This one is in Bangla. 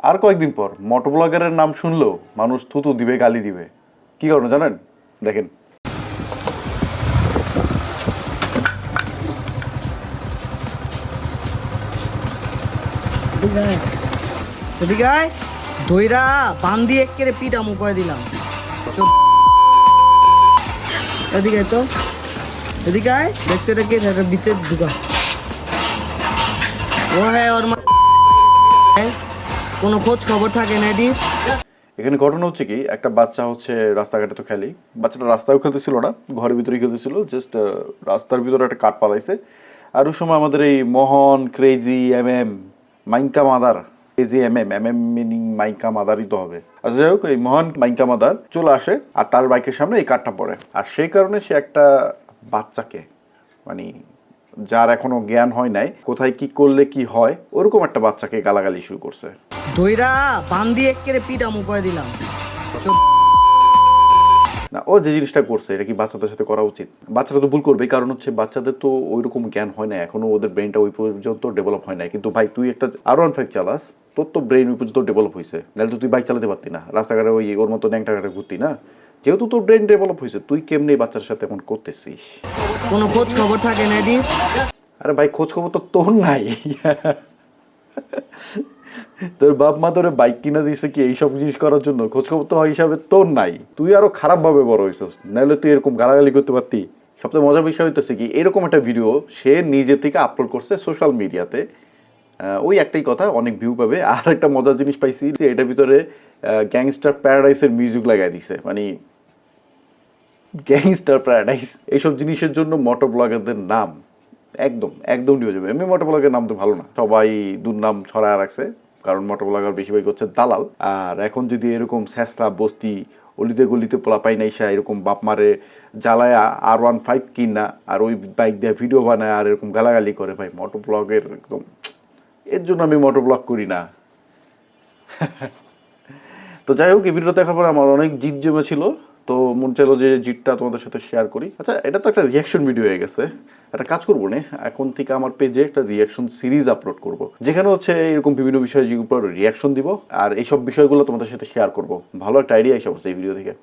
আর কয়েকদিন পর মোটোব্লগারের নাম শুনলেও মানুষ থুতু দিবে, গালি দিবে। কি কারণে জানেন? দেখেন। এদিকে দইরা বান্দি একেরে পিটা মুখে দিলাম। এদিকে তো এদিকে দেখতে দেখে ভিতরে ঢুকা। ও হ্যাঁ ওর কোনো খোঁজ খবর থাকে না এটির। এখানে ঘটনা হচ্ছে কি, একটা বাচ্চা হচ্ছে রাস্তাঘাটে তো খেলি, বাচ্চাটা রাস্তায়ও খেলতেছিল না, ঘরের ভিতরেই খেলতেছিল, জাস্ট রাস্তার ভিতরে একটা কাঠ পালাইছে। আর ওই সময় আমাদের এই মোহন ক্রেজি মাইনকা মাদার, ক্রেজি মিনিং মাইকা মাদারই তো হবে। আচ্ছা যাই হোক, এই মোহন মাইনকা মাদার চলে আসে আর তার বাইকের সামনে এই কাঠটা পড়ে। আর সেই কারণে সে একটা বাচ্চাকে, মানে যার এখনো জ্ঞান হয় নাই কোথায় কি করলে কি হয়, ওরকম একটা বাচ্চাকে গালাগালি শুরু করছে। দইরা বান্দি একেরে পিটা মুখে দিলাম। না, ও যে জিনিসটা করছে এটা কি বাচ্চাদের সাথে করা উচিত? বাচ্চারা তো ভুল করবে, কারণ হচ্ছে বাচ্চাদের তো ওইরকম জ্ঞান হয় না এখনো, ওদের ব্রেনটা ওই পর্যন্ত ডেভেলপ হয় না। কিন্তু ভাই তুই একটা R15 চালাস, তোর তো ব্রেন ওই পর্যন্ত ডেভেলপ হয়েছে, নাহলে তো তুই বাইক চালাতে পারতি না, রাস্তাঘাটে ওই ওর মতো ন্যাংটা ঘাটে ঘুরতি না। যেহেতু তোর ব্রেন ডেভেলপ হয়েছে, তুই কেমনি বাচ্চার সাথে এমন করতেছিস? কোনো খোঁজ খবর থাকে না এটির। আরে ভাই, খোঁজ খবর তো তোর নাই। তোর বাপ মা তোরে বাইক কিনা দিয়েছে কি এইসব জিনিস করার জন্য? খোঁজ খবর তো হয় হিসাবে তোর নাই, তুই আরো খারাপ ভাবে বড় হয়েছিস, নাহলে তুই এরকম গালাগালি করতে পারতি। সবচেয়ে মজার বিষয় হইতেছে কি, এরকম একটা ভিডিও সে নিজে থেকে আপলোড করছে সোশ্যাল মিডিয়াতে। ওই একটাই কথা, অনেক ভিউ পাবে। আর একটা মজার জিনিস পাইছি, এটার ভিতরে গ্যাংস্টার প্যারাডাইসের মিউজিক লাগাই দিছে। মানে গ্যাংস্টার প্যারাডাইস এইসব জিনিসের জন্য মোটো ব্লগারদের নাম একদম একদম নিয়ে যাবে। এমনি মোটো ব্লগের নাম তো ভালো না, সবাই দুর্নাম ছড়ায় রাখছে, কারণ মোটো ব্লগার বেশিরভাগ হচ্ছে দালাল। আর এখন যদি এরকম স্যাঁচরা বস্তি অলিতে গলিতে পোলা পাই নাইসা এরকম বাপ মারে জ্বালায় R15 কিনা আর ওই বাইক দিয়ে ভিডিও বানায় আর এরকম গালাগালি করে, ভাই মোটো ব্লগের একদম, এর জন্য আমি মোটো ব্লগ করি না। তো যাই হোক, এই ভিডিও দেখার পর আমার অনেক জিদ জমেছিল, তো মন চাইলো যে জিতটা তোমাদের সাথে শেয়ার করি। আচ্ছা, এটা তো একটা রিয়াকশন ভিডিও হয়ে গেছে, একটা কাজ করবো না, এখন থেকে আমার পেজে একটা রিয়াকশন সিরিজ আপলোড করব, যেখানে হচ্ছে এরকম বিভিন্ন বিষয়ের উপর রিয়াকশন দিব আর এইসব বিষয়গুলো তোমাদের সাথে শেয়ার করব। ভালো একটা আইডিয়া এসে পড়ছে এই ভিডিও থেকে।